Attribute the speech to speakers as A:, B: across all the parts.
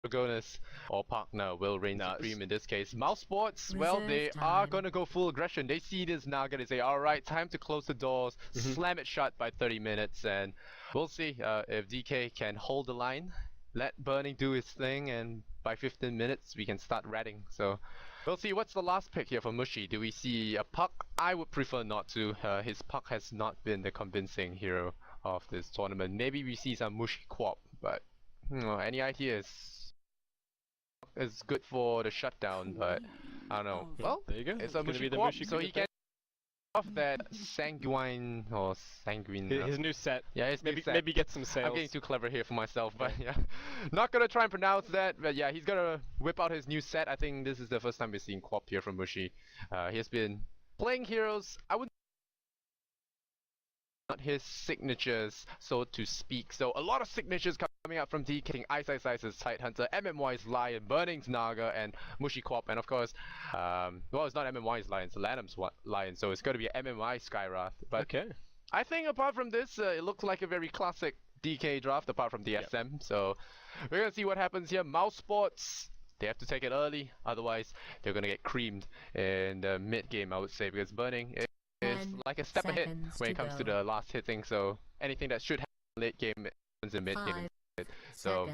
A: protagonist or partner will reign supreme in this case. MOUSESPORTS, well, they are gonna go full aggression. They see this Naga, they say, alright, time to close the doors, slam it shut by 30 minutes, and we'll see if DK can hold the line, let Burning do his thing, and by 15 minutes we can start ratting. So we'll see. What's the last pick here for Mushi? Do we see a Puck? I would prefer not to. His Puck has not been the convincing hero of this tournament. Maybe we see some Mushi Quap, but any ideas? Is good for the shutdown, but I don't know. Well,
B: there you go.
A: It's a Mushi Quap, so he can off that sanguine or sanguine.
B: His new set.
A: Yeah, his new set.
B: Maybe get some sales.
A: I'm getting too clever here for myself, but yeah, not gonna try and pronounce that. But yeah, he's gonna whip out his new set. I think this is the first time we're seeing Quap here from Mushi. He has been playing heroes. I would not his signatures, so to speak. So a lot of signatures coming out from DK, Ice as Tidehunter, MMY's Lion, Burning's Naga, and Mushi Quap, and of course, well, it's not MMY's Lion, it's Lanham's Lion, so it's going to be an MMY Skywrath. But okay, I think apart from this, it looks like a very classic DK draft, apart from the SM. So we're gonna see what happens here. MOUSESPORTS, they have to take it early, otherwise they're gonna get creamed in the mid game, I would say, because Burning is like a step ahead when it comes to the last hitting, so anything that should happen late game happens in mid game. So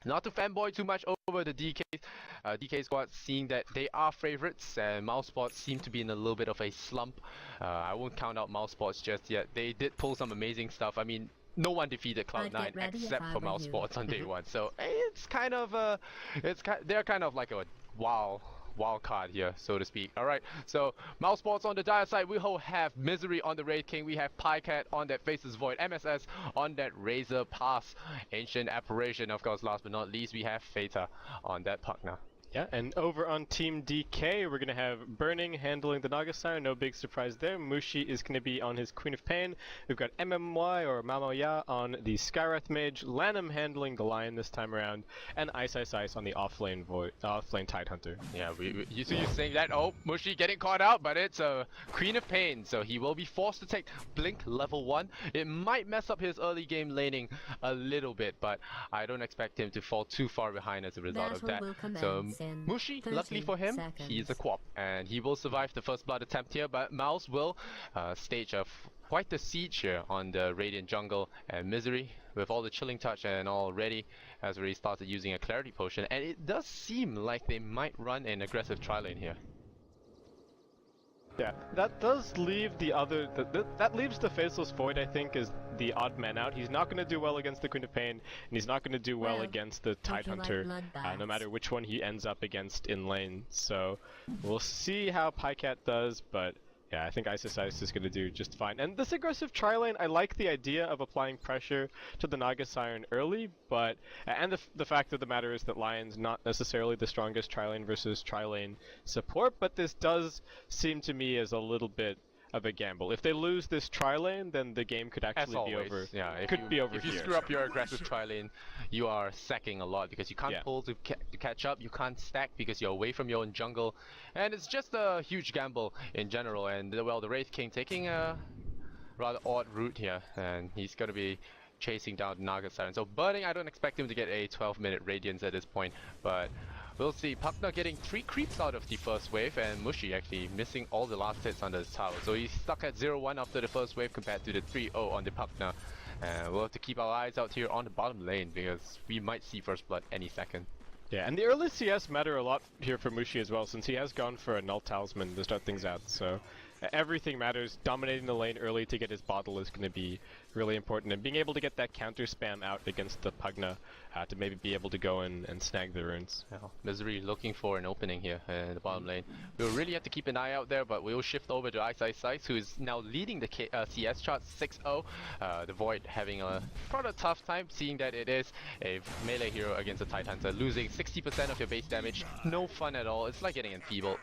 A: not to fanboy too much over the DK squad, seeing that they are favorites and MOUSESPORTS seem to be in a little bit of a slump. I won't count out MOUSESPORTS just yet. They did pull some amazing stuff. I mean, no one defeated Cloud9 except for MOUSESPORTS on day one. So it's kind of they're kind of like a wild card here, so to speak. Alright, so MOUSESPORTS on the dire side, we will have Misery on the Wraith King, we have PyCat on that Faceless Void, MSS on that Razor Pass, Ancient Apparition, of course, last but not least, we have Fata on that partner.
B: Yeah, and over on Team DK, we're going to have Burning handling the Naga Siren, no big surprise there. Mushi is going to be on his Queen of Pain. We've got MMY or Mamoya on the Skywrath Mage, Lanham handling the Lion this time around, and Ice on the offlane Tidehunter.
A: Yeah, you're saying that, oh, Mushi getting caught out, but it's a Queen of Pain, so he will be forced to take Blink level 1. It might mess up his early game laning a little bit, but I don't expect him to fall too far behind as a result of that. So Mushi, luckily for him, he's a Quap, and he will survive the first blood attempt here, but Mouse will stage quite the siege here on the Radiant jungle, and Misery, with all the chilling touch and all ready, has already started using a Clarity Potion, and it does seem like they might run an aggressive tri-lane here.
B: Yeah, that does leave the other, that leaves the Faceless Void, I think, as the odd man out. He's not going to do well against the Queen of Pain, and he's not going to do well against the Tidehunter, no matter which one he ends up against in lane. So we'll see how PyCat does, but yeah, I think Ice is going to do just fine. And this aggressive tri-lane, I like the idea of applying pressure to the Naga Siren early, but and the fact of the matter is that Lion's not necessarily the strongest tri-lane versus tri-lane support, but this does seem to me as a little bit of a gamble. If they lose this tri-lane, then the game could actually be over.
A: Yeah,
B: if
A: you screw up your aggressive tri-lane, you are sacking a lot because you can't pull to catch up, you can't stack because you're away from your own jungle, and it's just a huge gamble in general. And well, the Wraith King taking a rather odd route here, and he's going to be chasing down Naga Siren. So Burning, I don't expect him to get a 12-minute Radiance at this point, but we'll see. Puckner getting 3 creeps out of the first wave, and Mushi actually missing all the last hits on the tower. So he's stuck at 0-1 after the first wave compared to the 3-0 on the Puckner. And we'll have to keep our eyes out here on the bottom lane because we might see first blood any second.
B: Yeah, and the early CS matter a lot here for Mushi as well, since he has gone for a Null Talisman to start things out. So everything matters. Dominating the lane early to get his bottle is going to be really important, and being able to get that counter spam out against the Pugna to maybe be able to go in and snag the runes.
A: Yeah, Misery looking for an opening here in the bottom lane. We'll really have to keep an eye out there, but we'll shift over to Ice, who is now leading the CS chart 6-0. The Void having a rather tough time, seeing that it is a melee hero against a Tidehunter, losing 60% of your base damage. No fun at all. It's like getting enfeebled.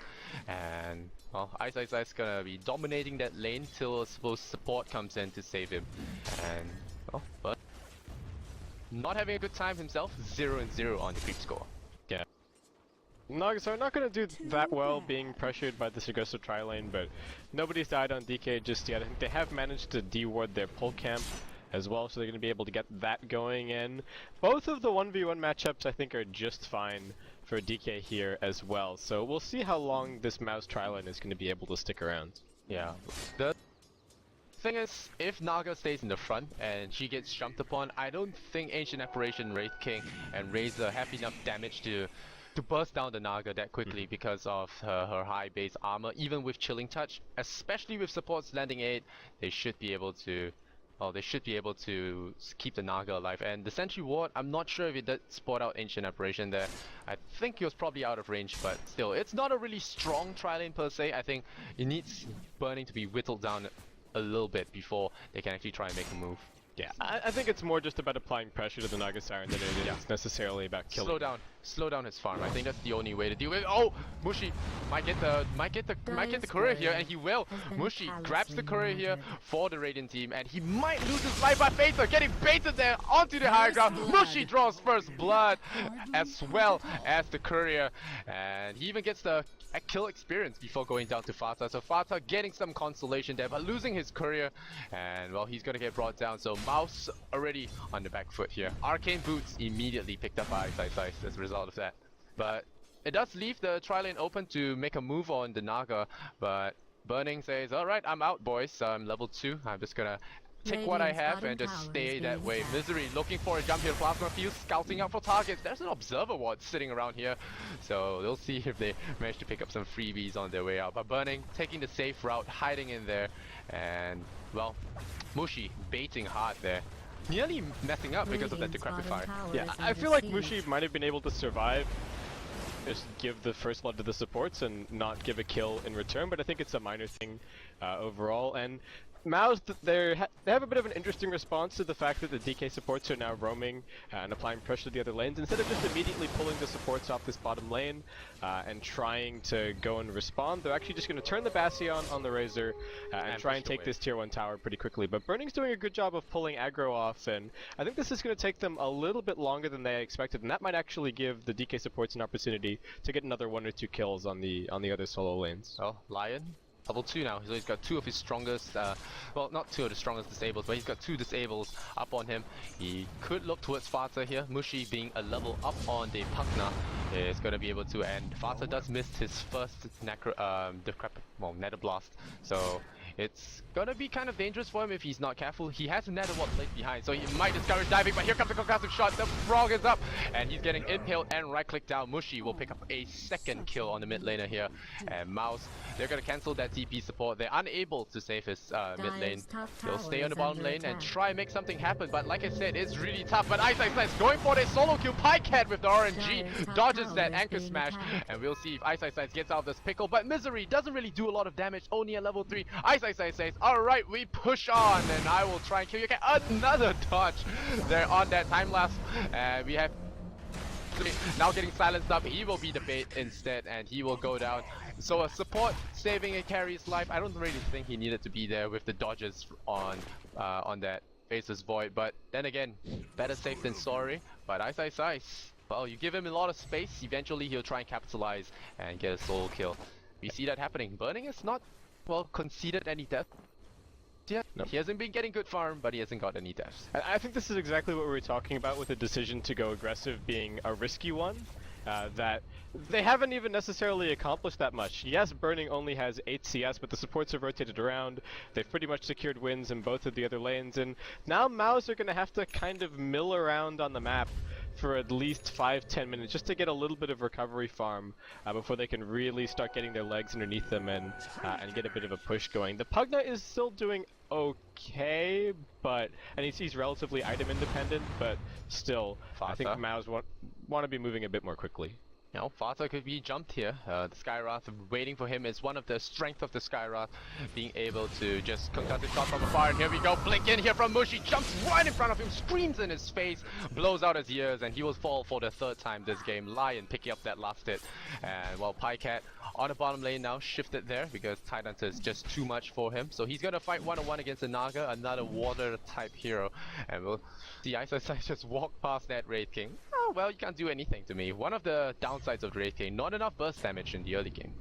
A: And well, Ice gonna be dominating that lane till support comes in to save him. And well, but not having a good time himself. 0-0 on the creep score.
B: Yeah. So not gonna do that well being pressured by this aggressive tri-lane, but nobody's died on DK just yet. I think they have managed to deward their pull camp as well, so they're going to be able to get that going in. Both of the 1v1 matchups I think are just fine for DK here as well, so we'll see how long this Mouse tri-lane is going to be able to stick around.
A: Yeah. The thing is, if Naga stays in the front and she gets jumped upon, I don't think Ancient Apparition, Wraith King, and Razor have enough damage to burst down the Naga that quickly because of her high base armor. Even with Chilling Touch, especially with supports landing 8, they should be able to keep the Naga alive. And the Sentry Ward, I'm not sure if it did spot out Ancient Apparition there. I think he was probably out of range, but still, it's not a really strong tri-lane per se. I think it needs Burning to be whittled down a little bit before they can actually try and make a move.
B: Yeah, I think it's more just about applying pressure to the Naga Siren than it is necessarily about killing.
A: Slow down his farm. I think that's the only way to deal with it. Oh, Mushi might get the courier here, and he will. Mushi grabs the courier here for the Radiant team, and he might lose his life. But Phaser getting baited there onto the high ground. Mushi draws first blood as well as the courier, and he even gets the kill experience before going down to Fata. So Fata getting some consolation there, but losing his courier, and well, he's gonna get brought down. So Mouse already on the back foot here. Arcane Boots immediately picked up by Ice as a result of that. But it does leave the tri-lane open to make a move on the Naga, but Burning says, alright, I'm out boys, I'm level 2, I'm just gonna take what I have and just stay that way. Misery looking for a jump here, Plasma Field scouting out for targets. There's an Observer Ward sitting around here, so they'll see if they manage to pick up some freebies on their way out. But Burning taking the safe route, hiding in there, and well, Mushi baiting hard there. Nearly messing up because of that Decrepit Fire.
B: Yeah, I feel like Mushi might have been able to survive, just give the first blood to the supports and not give a kill in return, but I think it's a minor thing overall. And Mouse, they have a bit of an interesting response to the fact that the DK supports are now roaming and applying pressure to the other lanes. Instead of just immediately pulling the supports off this bottom lane and trying to go and respond, they're actually just going to turn the Bastion on the Razor and try and take this tier 1 tower pretty quickly. But Burning's doing a good job of pulling aggro off, and I think this is going to take them a little bit longer than they expected, and that might actually give the DK supports an opportunity to get another 1 or 2 kills on the other solo lanes.
A: Well, Lion level 2 now, so he's got 2 of his strongest, well, not 2 of the strongest disables, but he's got 2 disables up on him. He could look towards Fata here. Mushi being a level up on the Pugna is going to be able to, and Fata does miss his first Nether Blast, so it's gonna be kind of dangerous for him if he's not careful. He has a Nether Ward placed behind, so he might discourage diving, but here comes the concussive shot. The Frog is up, and he's getting impaled and right-click down. Mushi will pick up a second kill on the mid laner here, and Mouse, they're gonna cancel that TP support. They're unable to save his mid lane. They'll stay on the bottom lane and try and make something happen, but like I said, it's really tough. But Ice going for their solo kill. Pycat with the RNG dodges that anchor smash, and we'll see if Ice gets out of this pickle. But Misery doesn't really do a lot of damage, only at level 3. Ice says, alright, we push on, and I will try and kill you again. Another dodge there on that time lapse, and we have now getting silenced up. He will be the bait instead, and he will go down. So a support saving a carry's life. I don't really think he needed to be there with the dodges on that Faceless Void, but then again, better safe than sorry. But Ice, well, you give him a lot of space, eventually he'll try and capitalize and get a solo kill. We see that happening. Burning is not, well, conceded any death. Yeah, no. He hasn't been getting good farm, but he hasn't got any deaths.
B: I think this is exactly what we were talking about with the decision to go aggressive being a risky one. That they haven't even necessarily accomplished that much. Yes, Burning only has 8 CS, but the supports have rotated around. They've pretty much secured wins in both of the other lanes, and now Mouse are going to have to kind of mill around on the map for at least 5-10 minutes just to get a little bit of recovery farm before they can really start getting their legs underneath them and get a bit of a push going. The Pugna is still doing okay, but and he's relatively item independent, but still, Fata. I think Mouse want to be moving a bit more quickly.
A: You know, Fata could be jumped here. The Skywrath waiting for him is one of the strength of the Skywrath, being able to just concuss his shot from afar. And here we go, blink in here from Mushi, jumps right in front of him, screams in his face, blows out his ears, and he will fall for the 3rd time this game. Lion picking up that last hit, and well, Pycat on the bottom lane now, shifted there because Tidehunter is just too much for him. So he's gonna fight 1-on-1 against the Naga, another water type hero, and we'll see Ice just walk past that Wraith King. Oh well, you can't do anything to me. One of the downsides of Wraith King, not enough burst damage in the early game.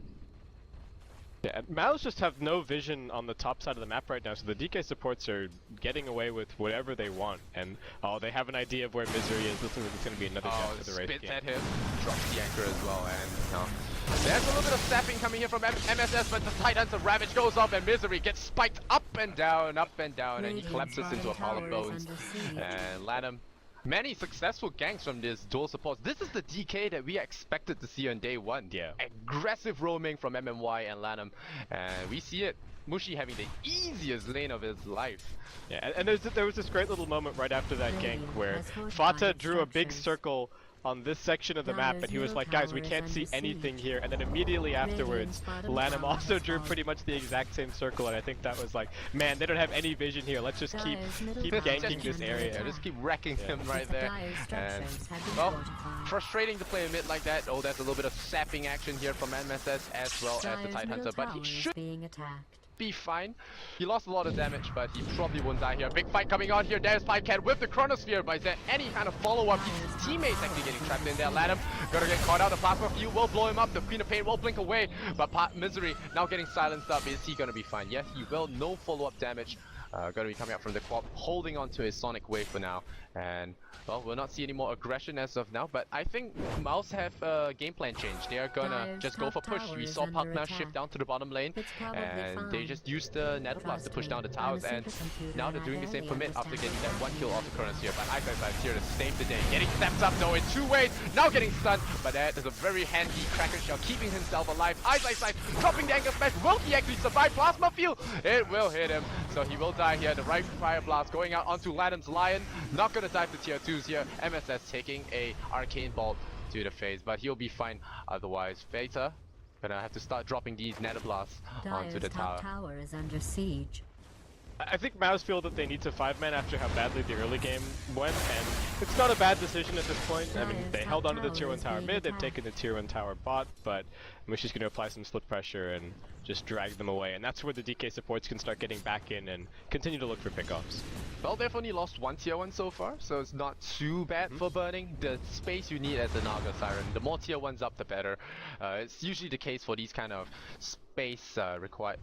B: Yeah, and Mouse just have no vision on the top side of the map right now, so the DK supports are getting away with whatever they want. And oh, they have an idea of where Misery is. Looks like it's going to be another death to the race
A: spits
B: game.
A: at him, drops the anchor as well, and there's a little bit of sapping coming here from MSS, but the Tidehunter Ravage goes off and Misery gets spiked up and down, and he collapses into a pile of bones. And Lanham, many successful ganks from this dual support. This is the DK that we expected to see on day one.
B: Yeah.
A: Aggressive roaming from MMY and Lanham, and we see it. Mushi having the easiest lane of his life.
B: Yeah, and there was this great little moment right after that gank where Fata drew a big circle on this section of the map, and he was like, guys, we can't see anything here. And then immediately afterwards, Lanham also drew pretty much the exact same circle, and I think that was like, man, they don't have any vision here. Let's just keep ganking this area.
A: Yeah, just keep wrecking him right there. And, well, frustrating to play a mid like that. Oh, there's a little bit of sapping action here from MSS as well as the Tidehunter, but he should be fine. He lost a lot of damage, but he probably won't die here. Big fight coming on here. There's Pipecat with the Chronosphere, but is there any kind of follow-up? His teammates actually getting trapped in there. Lanham gonna get caught out. The Plasma Field will blow him up. The Queen of Pain will blink away, but Misery now getting silenced up. Is he gonna be fine? Yes, he will. No follow-up damage. Gonna be coming up from the quad, holding on to his Sonic Wave for now. And, well, we'll not see any more aggression as of now, but I think Mouse have a game plan change. They are gonna just go for push. We saw Partner shift down to the bottom lane, and they just used the Nether Blast to push down the towers, and now they're doing the same for mid after getting that one kill off the Chronosphere. But Ice is here to save the day. Getting stepped up though in two ways, now getting stunned, but that is a very handy Kraken Shell, keeping himself alive. Ice dropping the Anchor Smash. Will he actually survive? Plasma Field, it will hit him, so he will die here. The right Fire Blast going out onto Lanham's Lion, not gonna dive to tier 2s here. MSS taking a Arcane Bolt to the face, but he'll be fine otherwise. Veta gonna have to start dropping these Nether Blasts onto the tower.
C: Tower is under siege.
B: I think Mouse feel that they need to 5-man after how badly the early game went, and it's not a bad decision at this point. I mean, they held onto the tier 1 tower mid, they've taken the tier 1 tower bot, but Mushi's going to apply some split pressure and just drag them away, and that's where the DK supports can start getting back in and continue to look for pickoffs.
A: Well, they've only lost one tier 1 so far, so it's not too bad for burning. The space you need as a Naga Siren, the more tier 1s up, the better. It's usually the case for these kind of space required,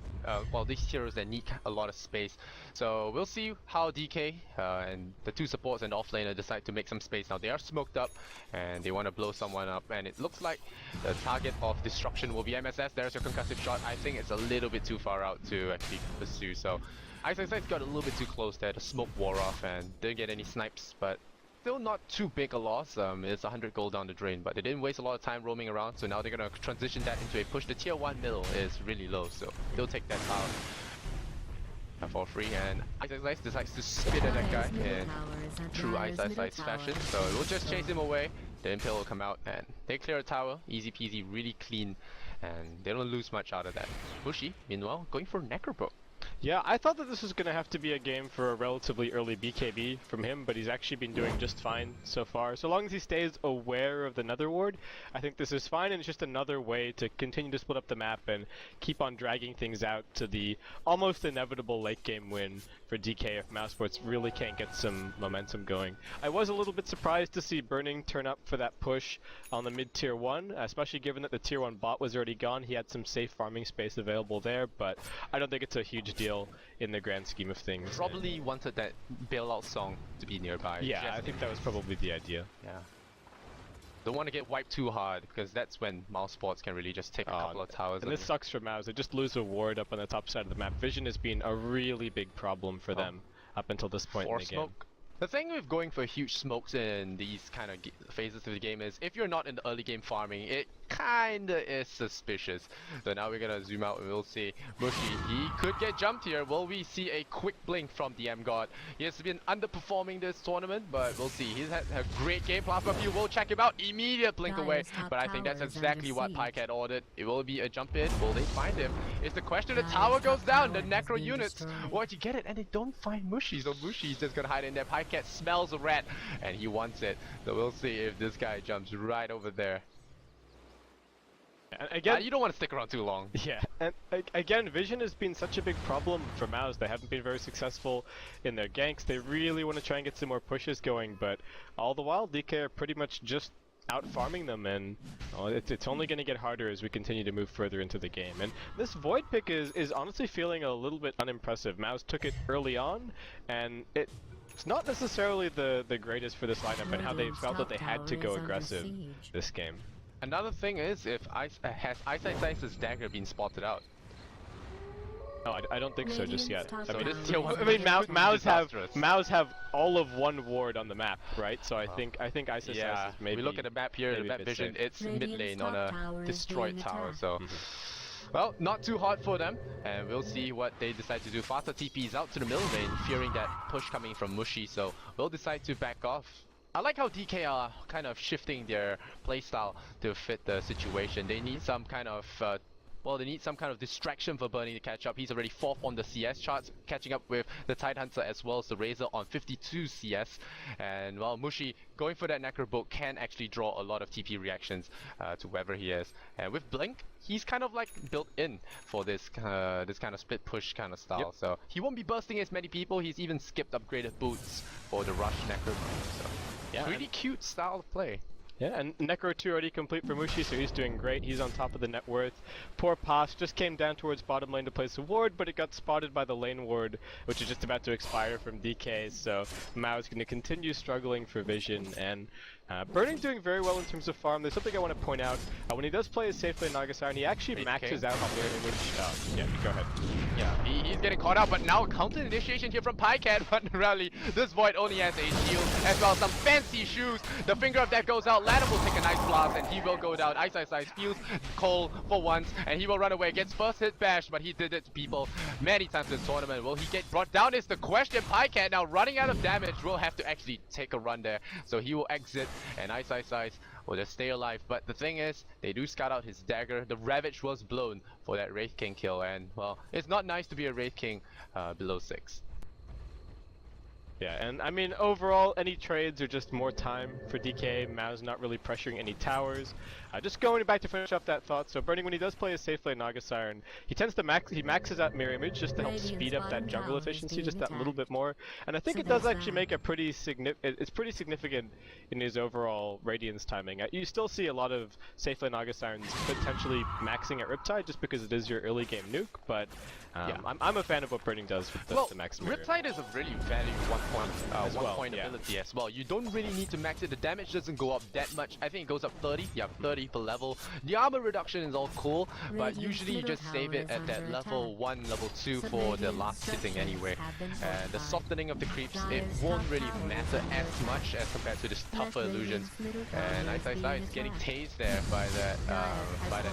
A: well, these heroes that need a lot of space. So we'll see how DK and the two supports and offlaner decide to make some space. Now they are smoked up and they want to blow someone up, and it looks like the target of destruction will be MSS. There's your concussive shot. I think it's a little bit too far out to actually pursue, so Ice got a little bit too close there. The smoke wore off and didn't get any snipes, but still not too big a loss. It's 100 gold down the drain, but they didn't waste a lot of time roaming around, so now they're gonna transition that into a push. The tier 1 middle is really low, so they'll take that tower for free, and Ice decides to spit at that guy in true Ice fashion, so we'll just chase him away. The Impale will come out and they clear a tower, easy peasy, really clean, and they don't lose much out of that. Mushi, meanwhile, going for Necropoke.
B: Yeah, I thought that this was going to have to be a game for a relatively early BKB from him, but he's actually been doing just fine so far. So long as he stays aware of the Nether Ward, I think this is fine, and it's just another way to continue to split up the map and keep on dragging things out to the almost inevitable late game win for DK if MOUSESPORTS really can't get some momentum going. I was a little bit surprised to see Burning turn up for that push on the mid tier 1, especially given that the tier 1 bot was already gone. He had some safe farming space available there, but I don't think it's a huge deal in the grand scheme of things.
A: Probably wanted that bailout song to be nearby.
B: Yeah, I think that was probably the idea.
A: Yeah. Don't want to get wiped too hard, because that's when MOUSESPORTS can really just take a couple of towers.
B: And this sucks for Mouse. They just lose a ward up on the top side of the map. Vision has been a really big problem for them up until this point in the game.
A: The thing with going for huge smokes in these kind of phases of the game is, if you're not in the early game farming, it kinda is suspicious. So now we're gonna zoom out and we'll see Mushi. He could get jumped here. Will we see a quick blink from the M God? He has been underperforming this tournament, but we'll see. He's had a great game. Plasma Field will check him out. Immediate blink away. But I think that's exactly what Picat ordered. It will be a jump in. Will they find him? It's the question. The tower goes down. The Necro units want to get it, and they don't find Mushi. So Mushi's just gonna hide in there. Picat smells a rat, and he wants it. So we'll see if this guy jumps right over there.
B: And again,
A: you don't want to stick around too long.
B: Yeah, and again, Vision has been such a big problem for Mouse. They haven't been very successful in their ganks. They really want to try and get some more pushes going, but all the while, DK are pretty much just out farming them, and well, it's only going to get harder as we continue to move further into the game. And this Void pick is honestly feeling a little bit unimpressive. Mouse took it early on, and it's not necessarily the greatest for this lineup and how they felt that they had to go aggressive this game.
A: Another thing is, if has Ice's dagger been spotted out?
B: No, I don't think so just yet.
A: So
B: I
A: this
B: mean,
A: tier one
B: I mean
A: disastrous.
B: Mouse have all of one ward on the map, right? So I think Ice is maybe.
A: We look at the map here, the map vision, it's mid lane on a destroyed tower, so well, not too hard for them, and we'll see what they decide to do. Faster TPs out to the middle lane, fearing that push coming from Mushi, so we'll decide to back off. I like how DK are kind of shifting their playstyle to fit the situation. They need some kind of well, they need some kind of distraction for Burning to catch up. He's already 4th on the CS charts, catching up with the Tidehunter as well as the Razor on 52 CS. And well, Mushi going for that Necro Bolt can actually draw a lot of TP reactions to wherever he is. And with Blink, he's kind of like built in for this this kind of split push kind of style.
B: Yep.
A: So he won't be bursting as many people. He's even skipped upgraded boots for the rush Necro Bolt. So
B: yeah,
A: pretty cute style of play.
B: Yeah, and Necro 2 already complete for Mushi, so he's doing great. He's on top of the net worth. Poor Pass just came down towards bottom lane to place a ward, but it got spotted by the lane ward, which is just about to expire from DK, so Mao is going to continue struggling for vision, and Burning doing very well in terms of farm. There's something I want to point out. When he does play his safe lane Nagasiren, he actually maxes out on mirror image. Yeah, go ahead.
A: Yeah, he's getting caught out, but now counter initiation here from Pycat, but really, this Void only has a shield, as well as some fancy shoes. The finger of that goes out, Ladder will take a nice blast, and he will go down. Ice feels Cole for once, and he will run away. Gets first hit bash, but he did it to people many times this tournament. Will he get brought down is the question. Pycat now running out of damage, will have to actually take a run there, so he will exit, and Ice will just stay alive. But the thing is, they do scout out his dagger. The Ravage was blown for that Wraith King kill, and well, it's not nice to be a Wraith King below 6.
B: Yeah, and I mean, overall, any trades are just more time for DK. Mao's not really pressuring any towers. Just going back to finish off that thought, so Burning, when he does play his safe lane Nagasiren, he tends to maxes out mirror image just to help speed up that jungle efficiency just that little bit more. And I think it does actually make a pretty significant in his overall Radiance timing. You still see a lot of safe lane Nagasirens potentially maxing at Riptide just because it is your early game nuke, but yeah. I'm a fan of what Burning does with the max mirror.
A: Riptide is a really valued one point ability as well. You don't really need to max it. The damage doesn't go up that much. I think it goes up 30. Yeah, 30 per level. The armor reduction is all cool, but usually you just save it at that level 1, level 2 for the last hitting anyway. And the softening of the creeps, it won't really matter as much as compared to this tougher illusions. And Ice is getting tased there by that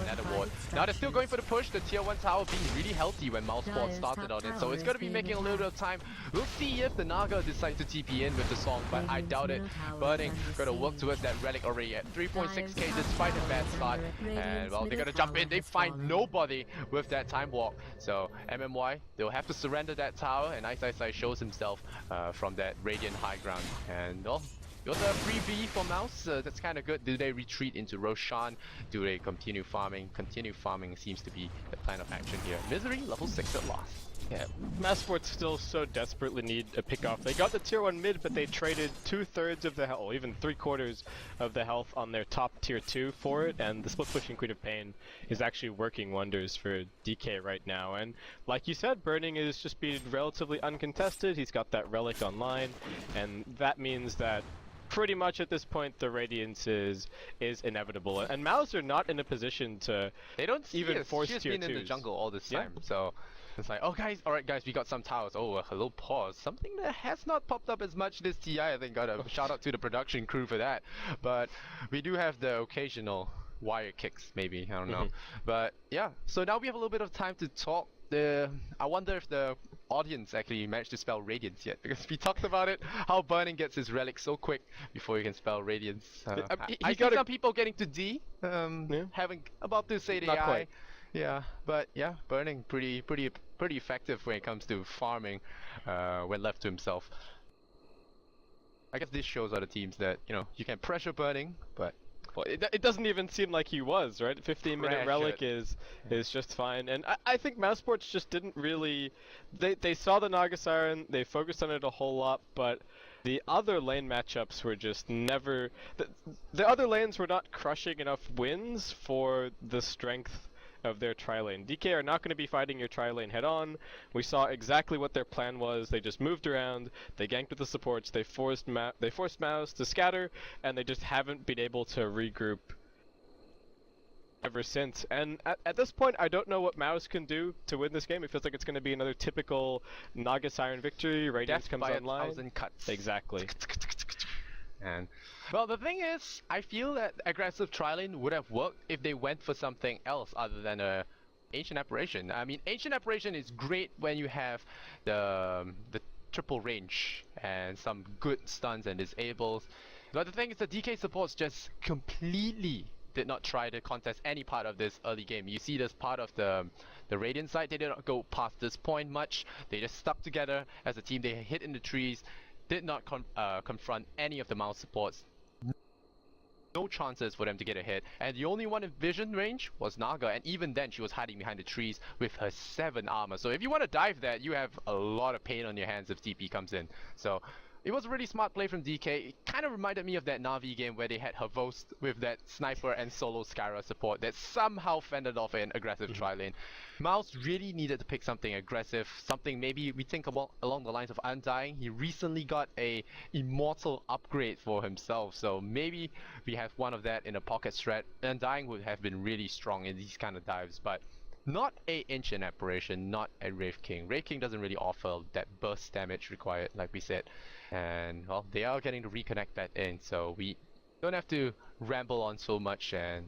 A: Nether Ward. Now they're still going for the push. The tier 1 tower being really healthy when MOUSESPORTS started on it, so it's going to be making a little bit of time. We'll see if the Naga decide to TP in with the song, but I doubt it. Burning going to work towards that relic already at 3.6k despite a bad start, and well, they're going to jump in. They find nobody with that time walk, so MMY, they'll have to surrender that tower, and Ice shows himself from that Radiant high ground, and well, got a free B for Mouse. That's kind of good. Do they retreat into Roshan? Do they continue farming? Continue farming seems to be the plan of action here. Misery, level 6 at last.
B: Yeah, MOUSESPORTS still so desperately need a pick-off. They got the tier 1 mid, but they traded 2/3 of the health, or even 3/4 of the health on their top tier 2 for it, and the split pushing Queen of Pain is actually working wonders for DK right now. And like you said, Burning is just being relatively uncontested. He's got that relic online, and that means that pretty much at this point the Radiance is inevitable, and Mouse are not in a position to even force tier 2s.
A: She's been in the jungle all this time, so it's like, oh guys, alright guys, we got some towers. Oh, hello pause. Something that has not popped up as much this TI, I think. Got a shout out to the production crew for that. But we do have the occasional wire kicks, maybe, I don't know. But yeah, so now we have a little bit of time to talk. I wonder if the audience actually managed to spell Radiance yet, because we talked about it, how Burning gets his relic so quick before he can spell Radiance. I see some people getting to D, having about to say the
B: Not
A: I.
B: quite.
A: Yeah, but yeah, Burning pretty effective when it comes to farming when left to himself. I guess this shows other teams that, you know, you can pressure Burning, but
B: well, it doesn't even seem like he was, right? 15-minute relic is just fine, and I think MOUSESPORTS just didn't really. They saw the Nagasiren, they focused on it a whole lot, but The other lane matchups were just never... The other lanes were not crushing enough wins for the strength of their tri-lane. DK are not going to be fighting your tri-lane head-on. We saw exactly what their plan was. They just moved around, they ganked with the supports, they forced Mouse to scatter, and they just haven't been able to regroup ever since. And at this point, I don't know what Mouse can do to win this game. It feels like it's going to be another typical Naga Siren victory. Radiance comes online.
A: Death by 1,000 cuts.
B: Exactly.
A: And well, the thing is, I feel that aggressive tri-lane would have worked if they went for something else other than a Ancient Apparition. I mean, Ancient Apparition is great when you have the triple range and some good stuns and disables. But the thing is, the DK supports just completely did not try to contest any part of this early game. You see this part of the Radiant side, they did not go past this point much. They just stuck together as a team. They hid in the trees, did not confront any of the Mouse supports. No chances for them to get a hit, and the only one in vision range was Naga, and even then she was hiding behind the trees with her 7 armor. So if you want to dive that, you have a lot of pain on your hands if TP comes in. So it was a really smart play from DK. It kind of reminded me of that Na'Vi game where they had Havost with that sniper and solo Skyra support that somehow fended off an aggressive tri-lane. Mouse really needed to pick something aggressive, something maybe we think about along the lines of Undying. He recently got a Immortal upgrade for himself, so maybe we have one of that in a pocket strat. Undying would have been really strong in these kind of dives, but not a Ancient Apparition, not a Wraith King. Wraith King doesn't really offer that burst damage required, like we said. And well, they are getting to reconnect that in, so we don't have to ramble on so much and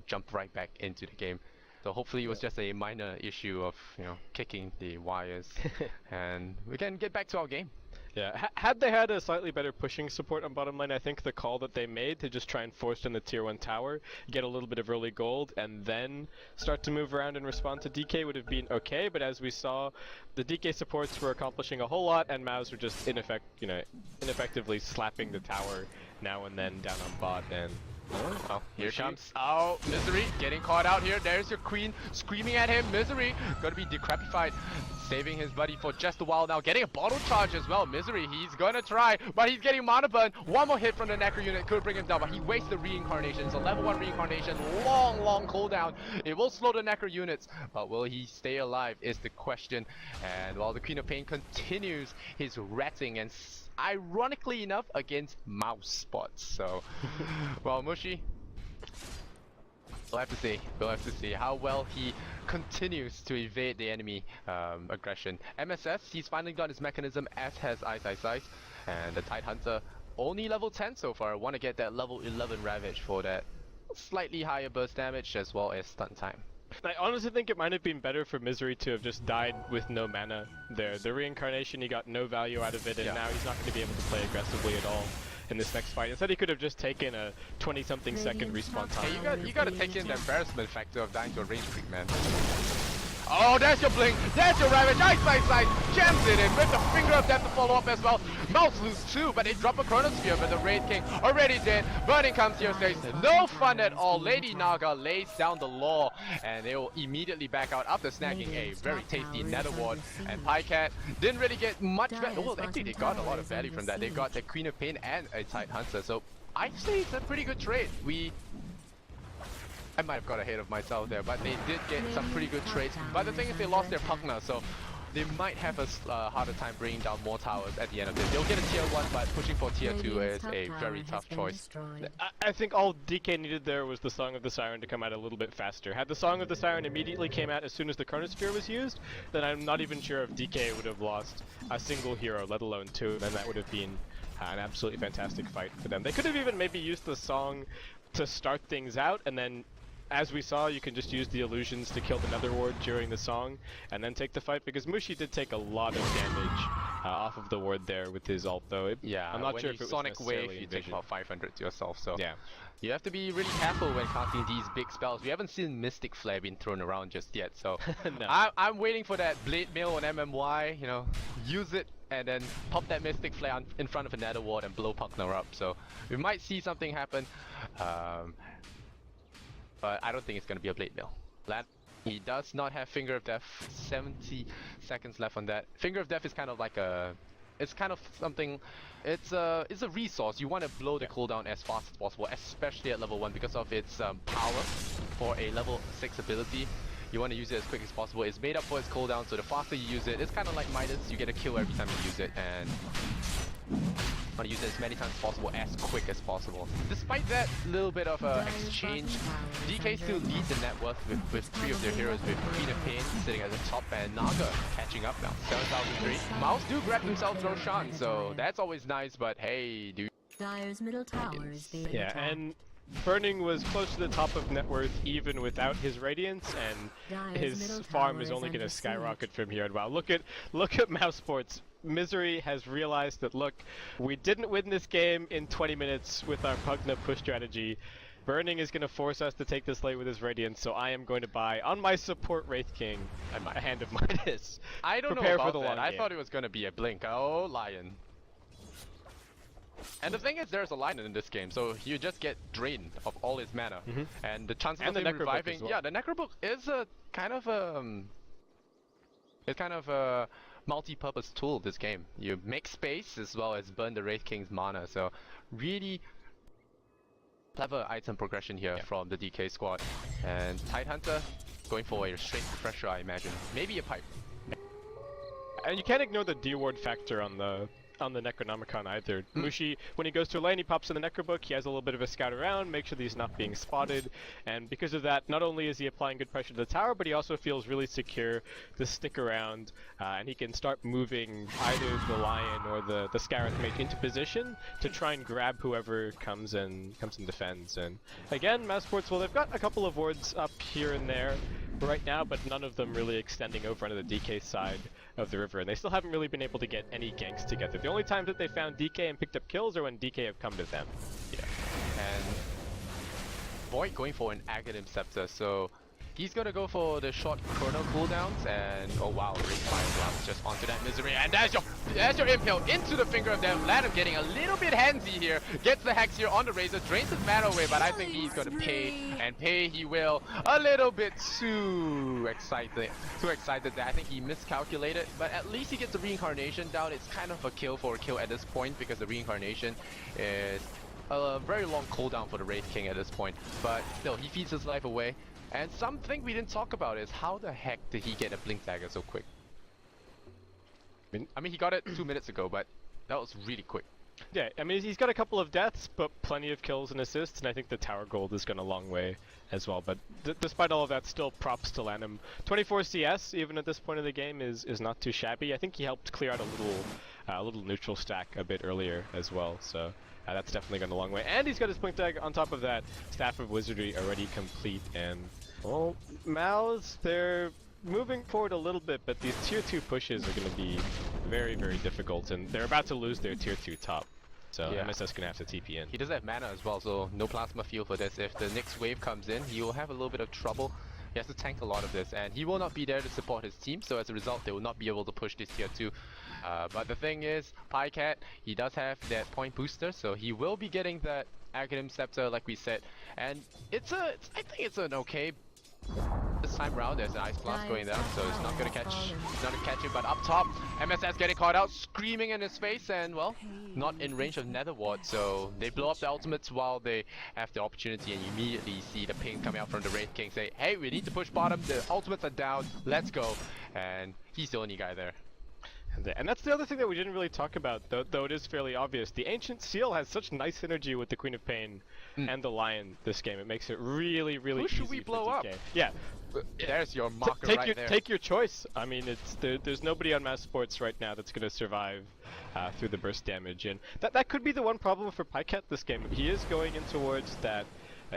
A: jump right back into the game. So hopefully it was just a minor issue of, you know, kicking the wires, and we can get back to our game.
B: Yeah, had they had a slightly better pushing support on bottom lane, I think the call that they made to just try and force in the tier 1 tower, get a little bit of early gold, and then start to move around and respond to DK would have been okay, but as we saw, the DK supports were accomplishing a whole lot, and Mouse were just ineffectively slapping the tower now and then down on bot, and
A: oh, here comes. Oh, Misery getting caught out here. There's your queen screaming at him. Misery gonna be decrepified, saving his buddy for just a while now. Getting a bottle charge as well. Misery, he's gonna try, but he's getting mana burn. One more hit from the Necro unit could bring him down, but he wastes the reincarnation. It's a level 1 reincarnation. Long cooldown. It will slow the Necro units, but will he stay alive is the question. And while the Queen of Pain continues his ratting, and ironically enough against MOUSESPORTS. So, well, Mushi, we'll have to see how well he continues to evade the enemy aggression. MSS, he's finally got his mechanism, as has Ice, and the Tidehunter only level 10 so far. Want to get that level 11 Ravage for that slightly higher burst damage as well as stun time.
B: I honestly think it might have been better for Misery to have just died with no mana there. The reincarnation, he got no value out of it, and now he's not going to be able to play aggressively at all in this next fight. Instead, he could have just taken a 20-something second respawn time.
A: Hey, you gotta take in the embarrassment factor of dying to a range creep, man. Oh, there's your blink, there's your Ravage, Ice, jams it in with the Finger of Death to follow up as well. Mouse lose 2, but they drop a Chronosphere, but the Wraith King already dead. Burning comes here, says no fun at all. Lady Naga lays down the law, and they will immediately back out after snagging a very tasty Nether Ward. And Pycat didn't really get much value. Well, actually they got a lot of value from that. They got the Queen of Pain and a Tidehunter, so I'd say it's a pretty good trade. I might have got ahead of myself there, but they did get some pretty good trades. But the thing is, they lost their Pugna, so they might have a harder time bringing down more towers at the end of this. They'll get a tier 1, but pushing for tier 2 is a very tough choice.
B: I think all DK needed there was the Song of the Siren to come out a little bit faster. Had the Song of the Siren immediately came out as soon as the Chronosphere was used, then I'm not even sure if DK would have lost a single hero, let alone 2, and then that would have been an absolutely fantastic fight for them. They could have even maybe used the Song to start things out, and then as we saw, you can just use the illusions to kill the Nether Ward during the song, and then take the fight, because Mushi did take a lot of damage off of the ward there with his ult, though. I'm not sure if it was
A: Sonic Wave, you take about 500 to yourself, so yeah. You have to be really careful when casting these big spells. We haven't seen Mystic Flare being thrown around just yet, so no. I'm waiting for that Blade Mail on MMY, you know, use it and then pop that Mystic Flare in front of a Nether Ward and blow Pugna up, so we might see something happen. But I don't think it's going to be a Blade Mail. He does not have Finger of Death, 70 seconds left on that. Finger of Death is kind of like a it's kind of something. It's a resource. You want to blow the cooldown as fast as possible, especially at level 1 because of its power for a level 6 ability. You want to use it as quick as possible. It's made up for its cooldown, so the faster you use it, it's kind of like Midas. You get a kill every time you use it, and want to use it as many times as possible, as quick as possible. Despite that little bit of exchange, DK still lead the net worth with 3 of their heroes, with Queen of Pain sitting at the top and Naga catching up now. 7,003. Mouse do grab themselves Roshan, so that's always nice, but hey, dude.
C: Dire's middle tower is being
B: Yeah,
C: attacked.
B: and Burning was close to the top of net worth even without his Radiance, and his farm is only going to skyrocket from here. And wow, look at MOUSESPORTS. Misery has realized that, look, we didn't win this game in 20 minutes with our Pugna push strategy. Burning is going to force us to take this late with his Radiance, so I am going to buy on my support Wraith King a hand of Midas.
A: I don't
B: Prepare
A: know
B: for
A: about
B: the
A: that.
B: long
A: I
B: game.
A: thought it was going to be a blink. Oh, Lion. And the thing is, there's a Lion in this game, so you just get drained of all his mana. And the chances
B: And
A: of
B: the
A: him
B: Necrobook
A: reviving...
B: as well.
A: Yeah, the Necrobook is a kind of a multi-purpose tool this game. You make space as well as burn the Wraith King's mana, so really clever item progression here from the DK squad. And Tidehunter going for a straight pressure, I imagine. Maybe a pipe.
B: And you can't ignore the D-ward factor on the Necronomicon either. Mushi, when he goes to a lane, he pops in the Necrobook, he has a little bit of a scout around, make sure that he's not being spotted, and because of that, not only is he applying good pressure to the tower, but he also feels really secure to stick around, and he can start moving either the Lion or the Scarith Mage into position to try and grab whoever comes and defends. And again, MOUSESPORTS, well, they've got a couple of wards up here and there right now, but none of them really extending over onto the DK side of the river, and they still haven't really been able to get any ganks together. The only times that they found DK and picked up kills are when DK have come to them.
A: Yeah. And Void going for an Aghanim Scepter, so he's gonna go for the short chrono cooldowns, and oh wow, Ring Fire Blast just onto that Misery, and there's your impale into the Finger of Death. Ladham getting a little bit handsy here, gets the Hex here on the Razor, drains his mana away, but I think he's gonna pay, and pay he will. A little bit too excited that I think he miscalculated, but at least he gets the Reincarnation down. It's kind of a kill for a kill at this point, because the Reincarnation is a very long cooldown for the Wraith King at this point, but still, he feeds his life away. And something we didn't talk about is how the heck did he get a Blink Dagger so quick? I mean, he got it 2 minutes ago, but that was really quick.
B: Yeah, I mean, he's got a couple of deaths, but plenty of kills and assists, and I think the tower gold has gone a long way as well. But despite all of that, still props to Lanham. 24 CS, even at this point of the game, is not too shabby. I think he helped clear out a little neutral stack a bit earlier as well, so that's definitely gone a long way. And he's got his Blink Dagger on top of that. Staff of Wizardry already complete, and well, Mouse, they're moving forward a little bit, but these tier 2 pushes are going to be very, very difficult, and they're about to lose their tier 2 top. So
A: Yeah.
B: MSS going to have to TP in.
A: He doesn't have mana as well, so no Plasma Field for this. If the next wave comes in, he will have a little bit of trouble. He has to tank a lot of this, and he will not be there to support his team, so as a result, they will not be able to push this tier 2. But the thing is, Pycat, he does have that point booster, so he will be getting that Aghanim Scepter, like we said. And I think it's an okay. This time round, there's an Ice Blast going down, so it's not gonna catch him. But up top, MSS getting caught out, screaming in his face, and well, not in range of Nether Ward. So they blow up the ultimates while they have the opportunity, and you immediately see the ping coming out from the Wraith King, say, "Hey, we need to push bottom. The ultimates are down. Let's go." And he's the only guy there.
B: And that's the other thing that we didn't really talk about, though it is fairly obvious. The Ancient Seal has such nice synergy with the Queen of Pain and the Lion this game. It makes it really, really
A: Who should
B: easy
A: we
B: for
A: blow up?
B: DK. Yeah.
A: There's your marker
B: Take
A: right
B: your,
A: there.
B: Take your choice. I mean, there's nobody on MOUSESPORTS right now that's going to survive through the burst damage, and that could be the one problem for Pycat this game. He is going in towards that.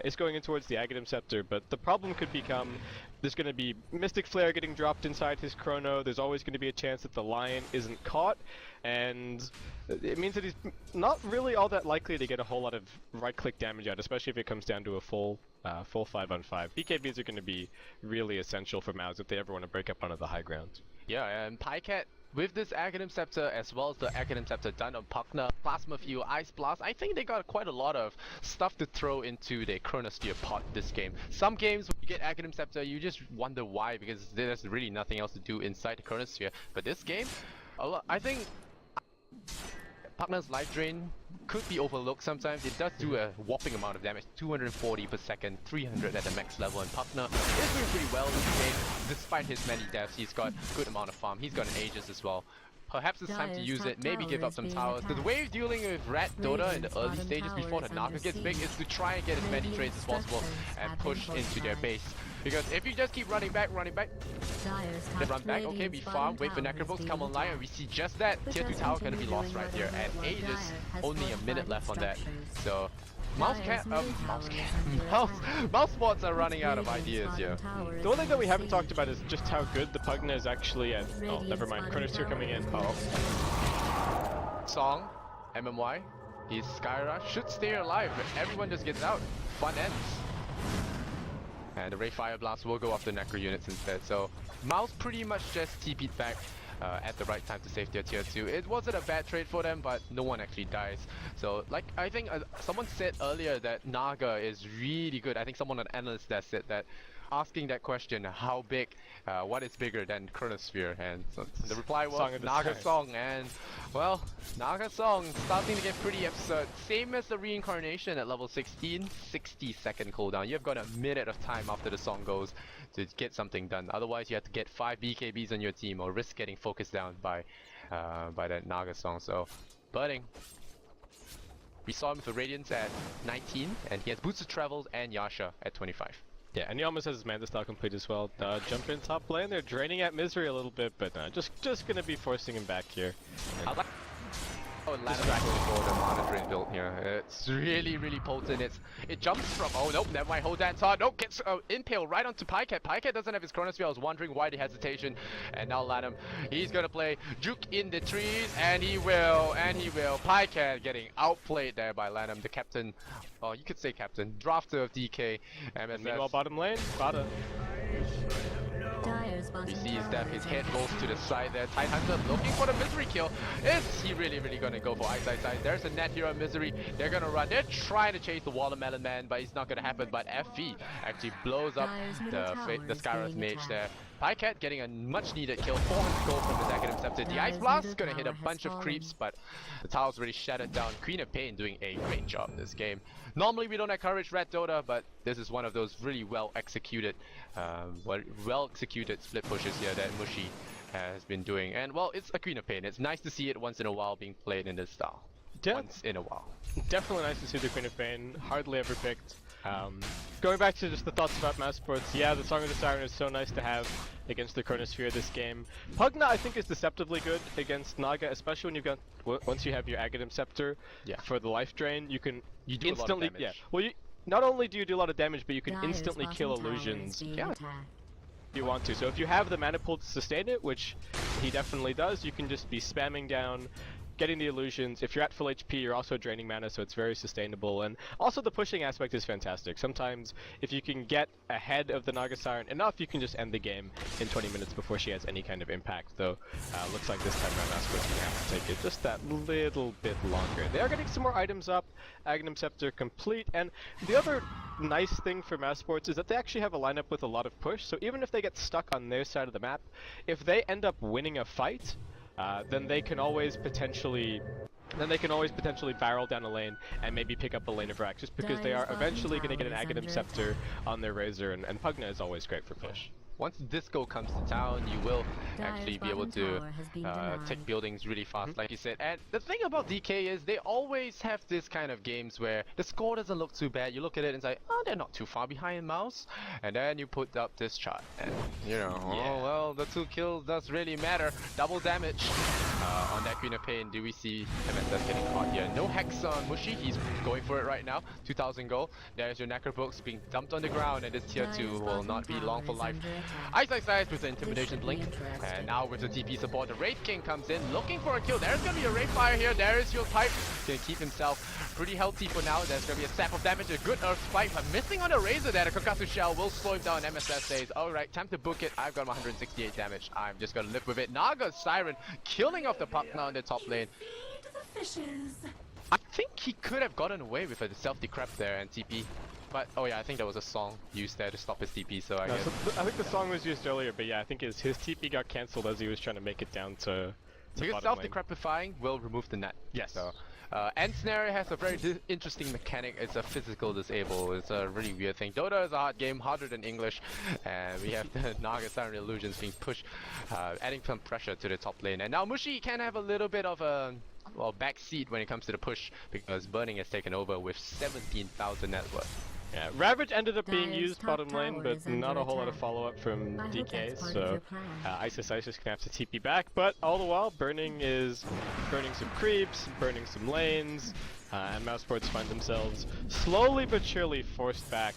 B: Is going in towards the Aghanim Scepter, but the problem could become there's going to be Mystic Flare getting dropped inside his Chrono. There's always going to be a chance that the Lion isn't caught, and it means that he's not really all that likely to get a whole lot of right-click damage out, especially if it comes down to a full 5-on-5. BKBs are going to be really essential for Mouse if they ever want to break up onto the high ground.
A: Yeah, and Pycat, with this Aghanim Scepter, as well as the Aghanim Scepter done on Pugna, Plasma Field, Ice Blast, I think they got quite a lot of stuff to throw into their Chronosphere pot this game. Some games, when you get Aghanim Scepter, you just wonder why, because there's really nothing else to do inside the Chronosphere. But this game, I think Partner's life drain could be overlooked sometimes. It does do a whopping amount of damage, 240 per second, 300 at the max level, and Partner is doing pretty well in this game. Despite his many deaths, he's got good amount of farm. He's got an Aegis as well. Perhaps it's time to use it, maybe give up some towers. The way of dealing with Rat Dota in the early stages before the Naga gets big is to try and get as many trades as possible and push into their base. Because if you just keep running back, then run back, okay, we farm, wait for Necrofolks to come online, and we see just that. Tier 2 tower gonna be lost right here, and Aegis, only a minute left on that. So, MOUSESPORTS are running out of ideas here.
B: The one thing that we haven't talked about is just how good the Pugna is actually at. Oh, never mind. Chronosphere coming in.
A: Song, MMY, he's Skyra, should stay alive, but everyone just gets out. Fun ends. And the Ray Fire Blast will go after Necro units instead. So, Mouse pretty much just TP'd back at the right time to save their tier 2. It wasn't a bad trade for them, but no one actually dies. So, like, I think someone said earlier that Naga is really good. I think someone, an analyst, that said that, asking that question, how big, what is bigger than Chronosphere? And so the reply was Naga Song, and well, Naga Song starting to get pretty absurd. Same as the reincarnation at level 16, 60-second cooldown. You've got a minute of time after the song goes to get something done. Otherwise, you have to get 5 BKBs on your team or risk getting focused down by that Naga Song. So, Burning. We saw him with the Radiance at 19, and he has Boots of Travels and Yasha at 25.
B: Yeah, and he almost has his Manta style complete as well. Jump in top lane, they're draining at Misery a little bit, but just gonna be forcing him back here.
A: I like distracting for the mana drain build here. It's really potent. It jumps from, oh nope, never mind, hold that thought. Nope, gets impale right onto Pycat. Pycat doesn't have his Chronosphere. I was wondering why the hesitation. And now Lanham, he's gonna play Juke in the trees, and he will. Pycat getting outplayed there by Lanham, the captain. Oh, you could say captain. Drafter of DK.
B: And meanwhile, bottom lane, Bada.
A: He sees that his head rolls to the side there. Tidehunter looking for the Misery kill. Is he really gonna go for Ice? There's a net here on Misery. They're gonna run. They're trying to chase the Watermelon Man, but it's not gonna happen. But FV actually blows up the Skyra's mage there. Pycat getting a much needed kill, 400 gold from his Academ Scepter. The Ice Blast gonna hit a bunch of creeps, but the tower's already shattered down. Queen of Pain doing a great job this game. Normally we don't encourage Red Dota, but this is one of those really well executed split pushes here that Mushi has been doing. And well, it's a Queen of Pain. It's nice to see it once in a while being played in this style.
B: Yeah.
A: Once in a while.
B: Definitely nice to see the Queen of Pain. Hardly ever picked. Going back to just the thoughts about MOUSESPORTS, yeah, the Song of the Siren is so nice to have against the Chronosphere this game. Pugna, I think, is deceptively good against Naga, especially when you've got once you have your Aghanim Scepter for the life drain. You can instantly, well, not only do you do a lot of damage, but you can instantly kill illusions. Yeah. If you want to. So if you have the mana pool to sustain it, which he definitely does, you can just be spamming down, getting the illusions. If you're at full HP, you're also draining mana, so it's very sustainable. And also the pushing aspect is fantastic. Sometimes if you can get ahead of the Naga Siren enough, you can just end the game in 20 minutes before she has any kind of impact. Though looks like this time around MOUSESPORTS gonna have to take it just that little bit longer. They are getting some more items up. Aghanim Scepter complete. And the other nice thing for MOUSESPORTS is that they actually have a lineup with a lot of push. So even if they get stuck on their side of the map, if they end up winning a fight, then they can always potentially barrel down a lane and maybe pick up a lane of Rack, just because they are eventually going to get an Aghanim Scepter on their Razor, and Pugna is always great for push.
A: Once Disco comes to town, you will actually be able to take buildings really fast, like you said. And the thing about DK is they always have this kind of games where the score doesn't look too bad. You look at it and say, oh, they're not too far behind Mouse. And then you put up this chart, and you know, oh well, the 2 kills does really matter. Double damage on that Queen of Pain. Do we see MSS getting caught here? No Hex on Mushi. He's going for it right now. 2,000 gold. There's your Necrobooks being dumped on the ground, and this tier 2 will not be long for life. Ice with the Intimidation Blink, and now with the TP support, the Wraith King comes in looking for a kill. There's gonna be a Wraith Fire here. There is your Pipe. Gonna keep himself pretty healthy for now. There's gonna be a sap of damage, a good Earth Spike, but missing on the Razor there. The Kokatsu Shell will slow him down. MSS says, alright, time to book it. I've got 168 damage. I'm just gonna live with it. Naga Siren killing off the Pugna on the top lane. I think he could have gotten away with a self-decrep there and TP. But, oh yeah, I think there was a song used there to stop his TP, so I guess...
B: So I think the song was used earlier, but yeah, I think his TP got cancelled as he was trying to make it down to
A: Because
B: bottom lane.
A: self-decrepifying will remove the net.
B: Yes.
A: So, Ensnare has a very interesting mechanic. It's a physical disable. It's a really weird thing. Dota is a hard game, harder than English, and we have the Naga Siren Illusions being pushed, adding some pressure to the top lane. And now Mushi can have a little bit of a back seat when it comes to the push because Burning has taken over with 17,000 net worth.
B: Yeah, Ravage ended up being
C: Dire's
B: used
C: top
B: bottom lane,
C: tower
B: but
C: is under
B: not a whole lot of
C: attack.
B: follow-up from
C: I hope
B: DK,
C: that's part of
B: so
C: your plan.
B: Isis is gonna have to TP back, but all the while, Burning is burning some creeps, burning some lanes, and MOUSESPORTS find themselves slowly but surely forced back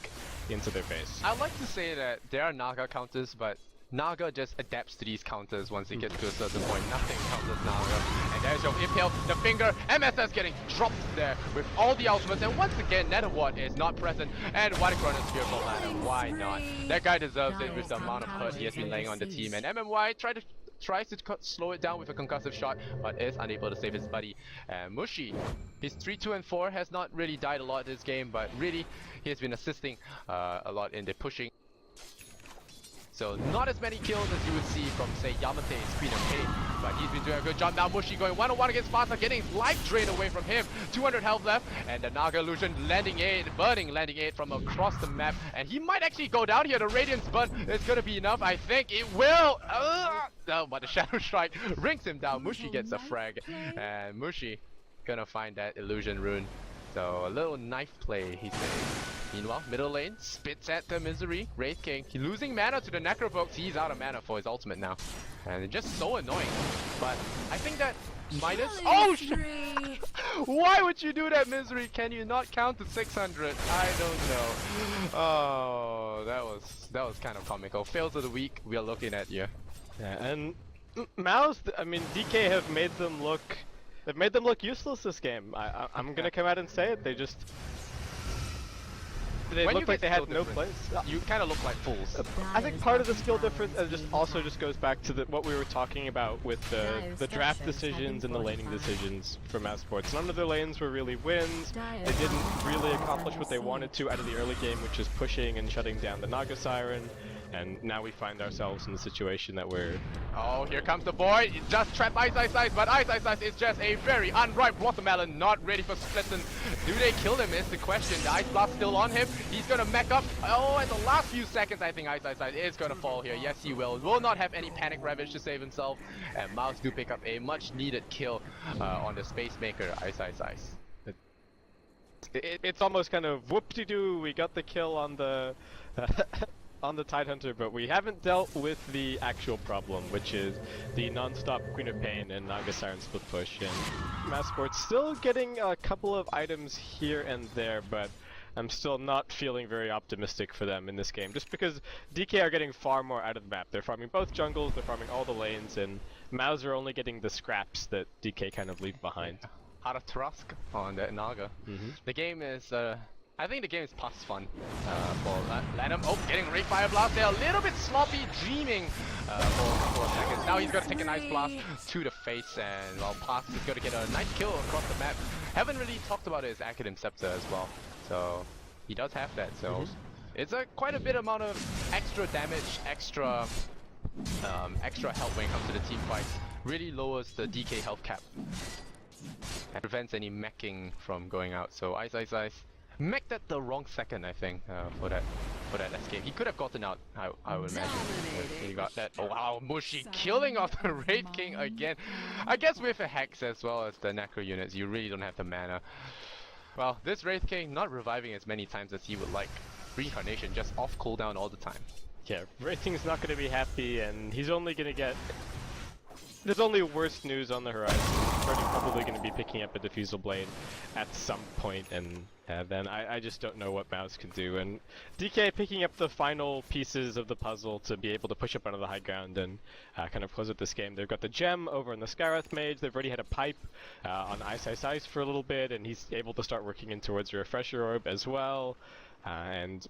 B: into their base.
A: I'd like to say that there are Naga counters, but Naga just adapts to these counters once it gets to a certain point. Nothing counters Naga. And there's your Impale, the finger, MSS getting dropped there with all the ultimates. And once again, Netherward is not present. And Watercron is fearful ladder. Why not? That guy deserves it with the amount of hurt he has been laying on the team. And MMY tries to slow it down with a concussive shot, but is unable to save his buddy. Mushi, his 3-2 and 4 has not really died a lot this game, but really he has been assisting a lot in the pushing. So not as many kills as you would see from, say, Yamate's Queen of Pain, but he's been doing a good job. Now Mushi going one-on-one against Fasa, getting his life drained away from him. 200 health left, and the Naga Illusion landing 8, burning landing 8 from across the map, and he might actually go down here. The Radiance Burn is gonna be enough. I think it will. No, but the Shadow Strike rings him down. Mushi gets a frag, and Mushi gonna find that Illusion Rune. So a little knife play, he says. Meanwhile, middle lane spits at the Misery. Wraith King, he's losing mana to the Necrovox. He's out of mana for his ultimate now. And it's just so annoying. But I think that minus... Oh shit! Why would you do that, Misery? Can you not count to 600? I don't know. Oh, that was kind of comical. Fails of the week, we are looking at you.
B: Yeah, and Mouse, I mean, DK have made them look... They've made them look useless this game. I'm gonna come out and say it. They just... They
A: When
B: look
A: you
B: like
A: get
B: they had
A: skill
B: no
A: difference,
B: place.
A: You kind of look like fools.
B: I think part of the skill difference also just goes back to what we were talking about with the draft decisions and the laning decisions for MOUSESPORTS. None of their lanes were really wins. They didn't really accomplish what they wanted to out of the early game, which is pushing and shutting down the Naga Siren. And now we find ourselves in the situation that we're...
A: Oh, here comes the boy. It's just trapped Ice, but Ice is just a very unripe watermelon, not ready for splitting. Do they kill him is the question. The Ice Blast still on him. He's gonna mech up. Oh, at the last few seconds, I think Ice is gonna fall here. Yes, he will. Will not have any Panic Ravage to save himself. And Mouse do pick up a much needed kill on the Space Maker, Ice.
B: It's almost kind of whoop-de-doo, we got the kill on the... on the Tidehunter, but we haven't dealt with the actual problem, which is the non-stop Queen of Pain and Naga Siren split push. And MOUSESPORTS still getting a couple of items here and there, but I'm still not feeling very optimistic for them in this game, just because DK are getting far more out of the map. They're farming both jungles, they're farming all the lanes, and MOUSE are only getting the scraps that DK kind of leave behind.
A: Out of Trask on that Naga. The game is... I think the game is past fun for Lanham. Oh, getting Ray Fire Blast there. A little bit sloppy, dreaming for a couple of seconds. Now he's going to take a nice blast to the face, and well, Pass is going to get a nice kill across the map. Haven't really talked about his Academ Scepter as well, so he does have that. So it's quite a bit amount of extra damage, extra health when it comes to the team fights. Really lowers the DK health cap and prevents any meching from going out. So Ice. Mech'd at the wrong second, I think, for that escape. He could have gotten out, I would imagine. He got that. Oh wow, Mushi killing off the Wraith King again. I guess with a Hex as well as the Necro units, you really don't have the mana. Well, this Wraith King not reviving as many times as he would like. Reincarnation just off cooldown all the time.
B: Yeah, Wraith King's not going to be happy, and he's only going to get... There's only worse news on the horizon. He's probably going to be picking up a Diffusal Blade at some point, and then I just don't know what Mouse can do. And DK picking up the final pieces of the puzzle to be able to push up onto the high ground and kind of close out this game. They've got the gem over in the Scareth Mage. They've already had a pipe on Ice for a little bit, and he's able to start working in towards a Refresher Orb as well. And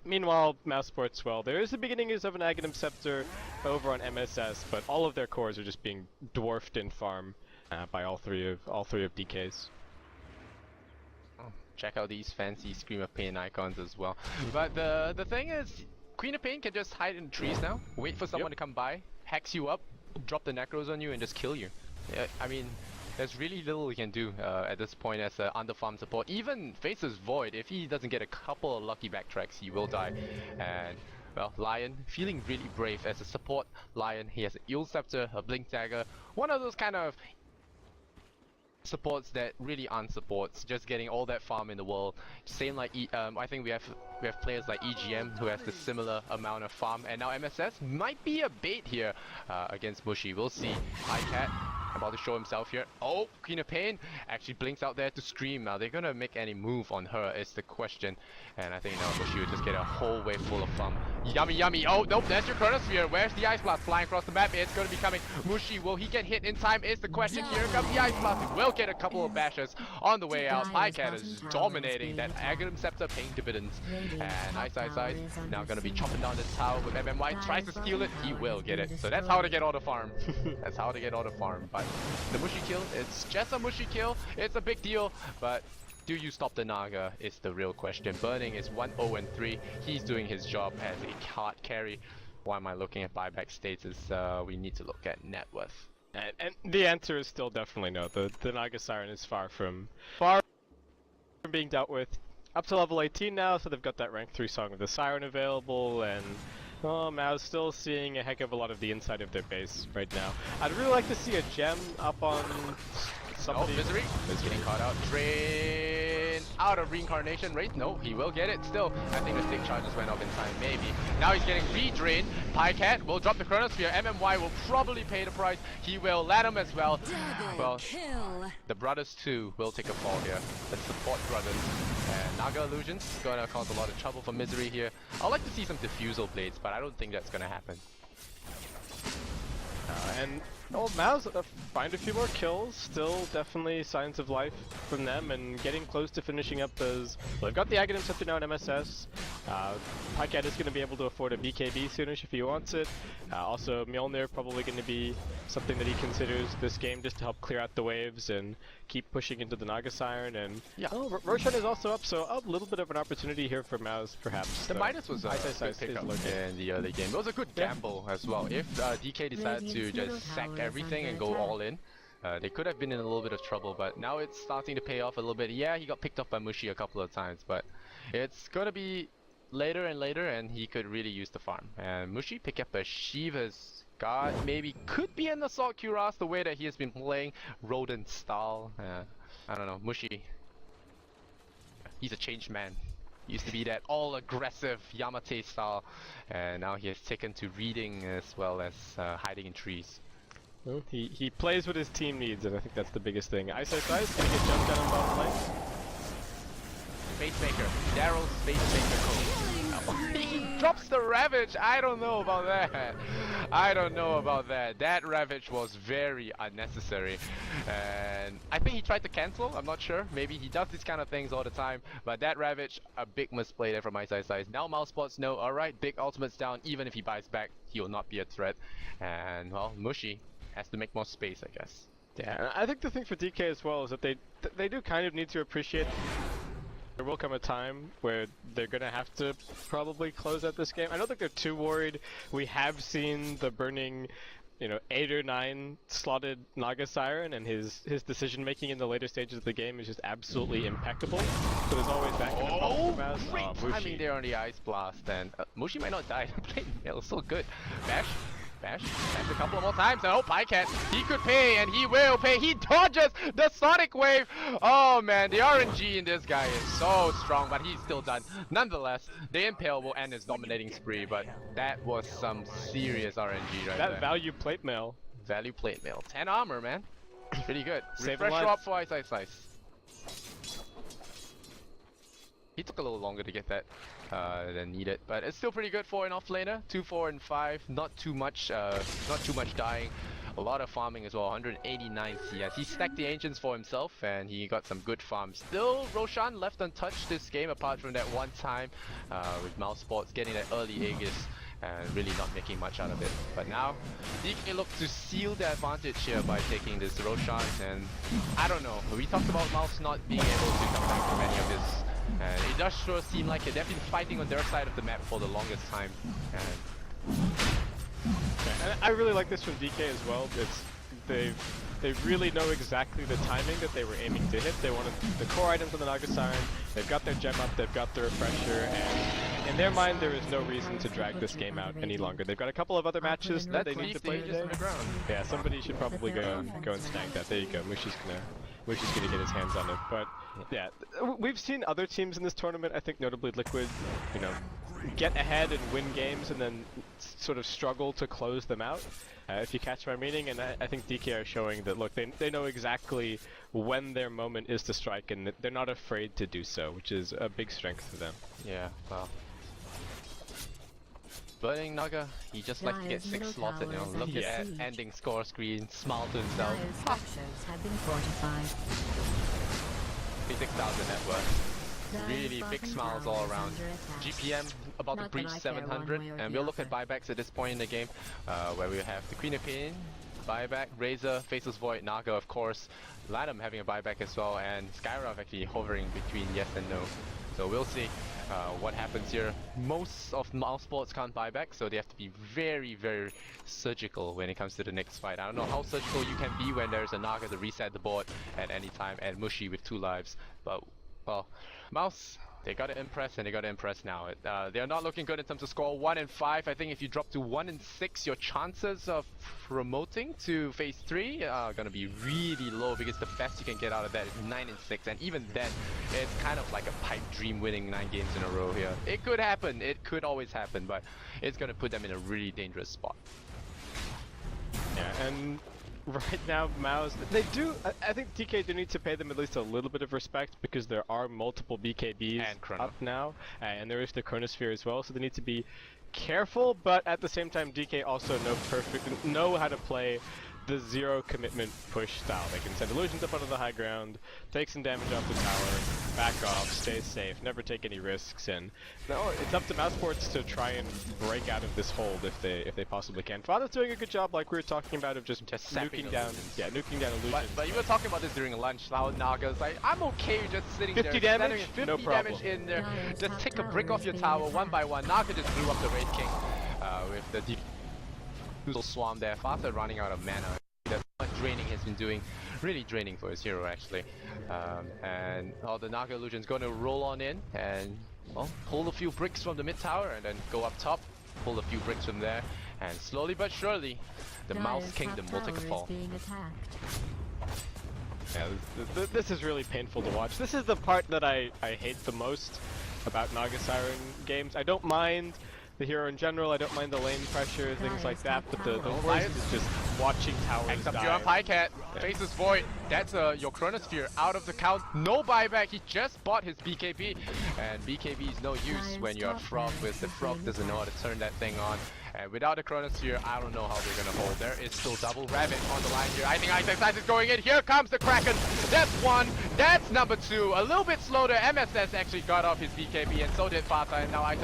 B: meanwhile, MOUSESPORTS, well, there is the beginnings of an Aghanim Scepter over on MSS, but all of their cores are just being dwarfed in farm by all three of DK's.
A: Check out these fancy Scream of Pain icons as well. But the thing is, Queen of Pain can just hide in trees now, wait for someone to come by, hex you up, drop the Necros on you, and just kill you. Yeah, I mean, there's really little he can do at this point as an under-farm support. Even faces Void, if he doesn't get a couple of lucky backtracks, he will die. And, well, Lion, feeling really brave as a support Lion. He has an Eel Scepter, a Blink Dagger, one of those kind of supports that really aren't supports, just getting all that farm in the world. Same like I think we have players like EGM who has the similar amount of farm, and now MSS might be a bait here against Mushi. We'll see. iCat about to show himself here. Oh, Queen of Pain actually blinks out there to scream. Now they're gonna make any move on her is the question, and I think now Mushi will just get a whole wave full of farm. Yummy, yummy. Oh nope, there's your Chronosphere. Where's the Ice Blast flying across the map? It's gonna be coming. Mushi, will he get hit in time? Is the question. Here comes the Ice Blast. He will get a couple of bashes on the way out. iCat is dominating that Aghanim Scepter, paying dividends, and Ice now gonna be chopping down this tower with MMY. Tries to steal it, he will get it. So that's how to get all the farm. That's how to get all the farm. But the Mushi kill, it's just a Mushi kill. It's a big deal, but do you stop the Naga is the real question. Burning is 1-0-3. He's doing his job as a hard carry. Why am I looking at buyback status? We need to look at net worth.
B: And the answer is still definitely no. The Naga Siren is far from being dealt with. Up to level 18 now, so they've got that rank 3 Song of the Siren available, and Mouse still seeing a heck of a lot of the inside of their base right now. I'd really like to see a gem up on somebody.
A: Oh, Misery is getting caught out. Drain out of Reincarnation Wraith. No, he will get it still. I think the stick charges went off in time, maybe. Now he's getting re-drained. Pycat will drop the Chronosphere. MMY will probably pay the price. He will let him as well. Well, the brothers too will take a fall here. The support brothers. And Naga Illusions gonna cause a lot of trouble for Misery here. I'd like to see some Diffusal Blades, but I don't think that's gonna happen.
B: And old Mouse find a few more kills. Still definitely signs of life from them, and getting close to finishing up those. Well, they've got the Aghanim Scepter now in MSS. Pycat is going to be able to afford a BKB soonish if he wants it. Also, Mjolnir probably going to be something that he considers this game just to help clear out the waves and keep pushing into the Naga Siren. And
A: yeah,
B: Roshan is also up, so a little bit of an opportunity here for Mouse, perhaps.
A: The Midas was a good pickup in the early game. It was a good gamble as well. If DK decided to just sack everything and go all in, they could have been in a little bit of trouble, but now it's starting to pay off a little bit. Yeah, he got picked up by Mushi a couple of times, but it's gonna be later and later, and he could really use the farm. And Mushi pick up a Shiva's Guard, maybe could be an Assault Cuirass the way that he has been playing Rodent style. I don't know, Mushi, he's a changed man. He used to be that all aggressive Yamate style, and now he has taken to reading as well as hiding in trees.
B: Well, he plays what his team needs, and I think that's the biggest thing. Ice gonna get jumped down on bottom lane.
A: Spacemaker, Daryl's Spacemaker code. He drops the Ravage. I don't know about that. I don't know about that. That Ravage was very unnecessary, and I think he tried to cancel. I'm not sure. Maybe he does these kind of things all the time. But that Ravage, a big misplay there from my side. Now MOUSESPORTS know. All right, big ultimates down. Even if he buys back, he will not be a threat. And well, Mushi has to make more space, I guess.
B: Yeah, and I think the thing for DK as well is that they do kind of need to appreciate. There will come a time where they're gonna have to probably close out this game. I don't think they're too worried. We have seen the burning, 8 or 9 slotted Naga Siren, and his decision making in the later stages of the game is just absolutely impeccable. So there's always that kind of problem for Mouse.
A: Great timing there on the Ice Blast, and Mushi might not die. Playing Mill, so good. Bash a couple more times. Oh, Pycat, he could pay, and he will pay. He dodges the Sonic Wave. Oh man, the RNG in this guy is so strong, but he's still done. Nonetheless, the Impale will end his dominating spree, but that was some serious RNG right there.
B: That value plate mail.
A: Value plate mail. 10 armor, man. Pretty good.
B: Saving
A: Refresh
B: lives.
A: drop for Ice. He took a little longer to get that than needed, but it's still pretty good for an offlaner. 2, 4, and 5. Not too much dying. A lot of farming as well. 189 CS. He stacked the ancients for himself, and he got some good farms. Still, Roshan left untouched this game, apart from that one time with MOUSESPORTS getting that early Aegis and really not making much out of it. But now, DK looks to seal the advantage here by taking this Roshan, and I don't know. We talked about Mouse not being able to come back from any of this. And it does sure seem like they've been fighting on their side of the map for the longest time. And
B: I really like this from DK as well. they really know exactly the timing that they were aiming to hit. They wanted the core items on the Naga Siren. They've got their gem up. They've got the refresher, and in their mind, there is no reason to drag this game out any longer. They've got a couple of other matches that they need to play today. Yeah, somebody should probably go and snag that. There you go. Mushi's gonna get his hands on it. But yeah, we've seen other teams in this tournament. I think notably Liquid, you know, get ahead and win games and then sort of struggle to close them out. If you catch my meaning, and I think DK are showing that, look, they know exactly when their moment is to strike, and they're not afraid to do so, which is a big strength for them.
A: Yeah, well. Burning Naga, he just likes to get 6 slotted, you know, look at that ending score screen, smile to himself.
C: Dire's structures have been fortified.
A: 36,000 net worth. Really big smiles all around. GPM about to breach 700, and we'll look at buybacks at this point in the game, where we have the Queen of Pain, buyback, Razor, Faceless Void, Naga of course, Latham having a buyback as well, and Skyrov actually hovering between yes and no. So we'll see what happens here. Most of MOUSESPORTS can't buyback, so they have to be very, very surgical when it comes to the next fight. I don't know how surgical you can be when there's a Naga to reset the board at any time, and Mushi with 2 lives, but well, Mouse, they gotta impress, and they gotta impress now. They're not looking good in terms of score. 1 and 5. I think if you drop to 1 and 6, your chances of promoting to phase 3 are gonna be really low, because the best you can get out of that is 9 and 6, and even then, it's kind of like a pipe dream winning 9 games in a row here. It could happen. It could always happen, but it's gonna put them in a really dangerous spot.
B: Yeah, and right now, Mouse, they do, I think DK do need to pay them at least a little bit of respect, because there are multiple BKBs up now, and there is the Chronosphere as well, so they need to be careful, but at the same time, DK also know how to play the zero commitment push style. They can send illusions up onto the high ground, take some damage off the tower, back off, stay safe, never take any risks, and no, it's up to MOUSESPORTS to try and break out of this hold if they possibly can. Father's doing a good job, like we were talking about, of just nuking down illusions.
A: But you were talking about this during lunch. Now Naga's like, I'm okay with just sitting
B: 50
A: there,
B: damage,
A: 50
B: no
A: damage
B: problem.
A: in there. Just take a brick off your tower one by one. Naga just blew up the Wraith King with the deep swarm there. Father running out of mana. That's what draining has been doing, really draining for his hero actually. And all the Naga illusion's going to roll on in and well, pull a few bricks from the mid tower and then go up top, pull a few bricks from there, and slowly but surely the Mouse Kingdom will take a fall.
B: Yeah, this is really painful to watch. This is the part that I hate the most about Naga Siren games. I don't mind the hero in general, I don't mind the lane pressure, things like that, but the worst is just watching towers die.
A: Except you're on Pycat, Faceless Void, that's your Chronosphere out of the count, no buyback, he just bought his BKB, and BKB is no use when you're a frog with the frog doesn't know how to turn that thing on. And without the Chronosphere, I don't know how they're gonna hold. There is still double Rabbit on the line here. I think Ice is going in. Here comes the Kraken. That's 1. That's number 2. A little bit slow there. MSS actually got off his BKB, and so did Fata. And now Ice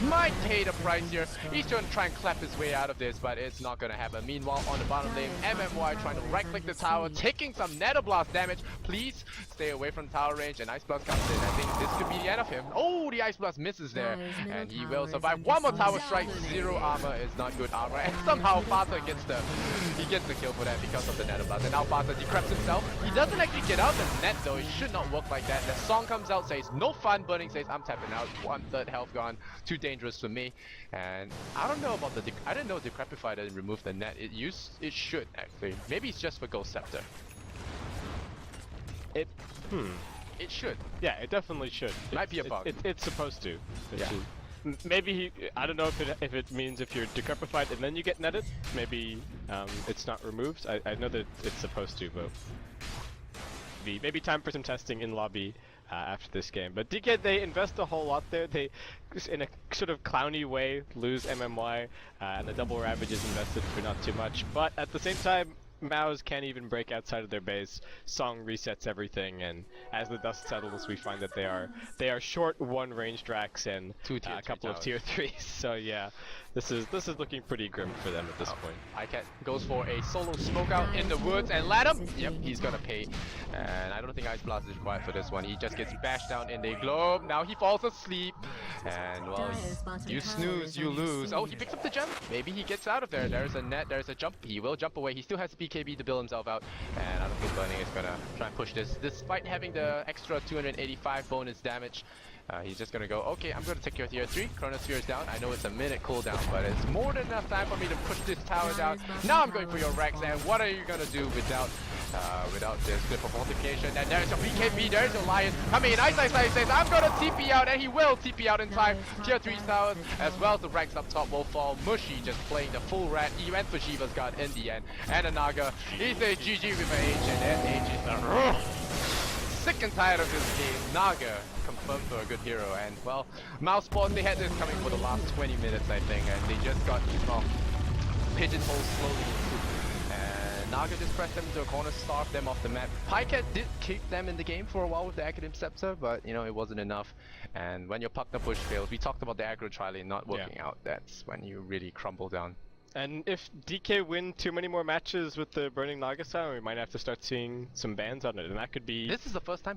A: might pay the price here. He's going to try and clap his way out of this, but it's not gonna happen. Meanwhile, on the bottom lane, MMY trying to right-click the tower, taking some Nether Blast damage. Please stay away from tower range, and Ice Blast comes in. I think this could be the end of him. Oh, the Ice Blast misses there, and he will survive. One more tower strike. 0 armor is not good armor, and somehow Fata gets the kill for that because of the Nether Blast. And now Fata decreps himself. He doesn't actually get out the net though. It should not work like that. The song comes out, says no fun. Burning says I'm tapping out. 1/3 health gone. Too dangerous for me. And I don't know about the I didn't know Decrepify didn't remove the net. It should actually. Maybe it's just for Ghost Scepter. It should.
B: Yeah, it definitely should.
A: Might be a bug.
B: It's supposed to.
A: Yeah.
B: Maybe I don't know if it means if you're decrepified and then you get netted, maybe it's not removed. I know that it's supposed to, but maybe time for some testing in lobby after this game. But DK, they invest a whole lot there. They, in a sort of clowny way, lose MMY, and the double Ravage is invested for not too much. But at the same time, Mouse can't even break outside of their base. Song resets everything, and as the dust settles, we find that they are short 1 ranged racks and a couple of tier 3s. So yeah, this is looking pretty grim for them at this point.
A: Icat goes for a solo smoke out in the woods, and Latham, yep, he's gonna pay. And I don't think Ice Blast is required for this one. He just gets bashed down in the globe. Now he falls asleep, and well, you snooze, you lose. Oh, he picks up the gem. Maybe he gets out of there. There's a net. There's a jump. He will jump away. He still has BKB. BKB to build himself out, and I don't think Burning is gonna try and push this. Despite having the extra 285 bonus damage, he's just gonna go, okay, I'm gonna take your tier 3, Chronosphere is down. I know it's a minute cooldown, but it's more than enough time for me to push this tower down. Now I'm going for your Rex, and what are you gonna do without this clip of multiplication? And there's your BKB, there's your Lion coming in. Ice says, I'm gonna TP out, and he will TP out in time. Tier 3 towers, as well as the Rex up top will fall. Mushy just playing the full rat, even for Shiva's God in the end. And a Naga, he says GG with an H, and that H is sick and tired of this game. Naga confirmed for a good hero, and well, MOUSESPORTS, they had this coming for the last 20 minutes, I think, and they just got, well, pigeonholed slowly. And Naga just pressed them into a corner, starved them off the map. Pycat did keep them in the game for a while with the Academ Scepter, but you know, it wasn't enough. And when your Puckner push fails, we talked about the aggro tri-lane not working out, that's when you really crumble down.
B: And if DK win too many more matches with the Burning Naga style, we might have to start seeing some bans on it, and that could be...
A: This is the first time he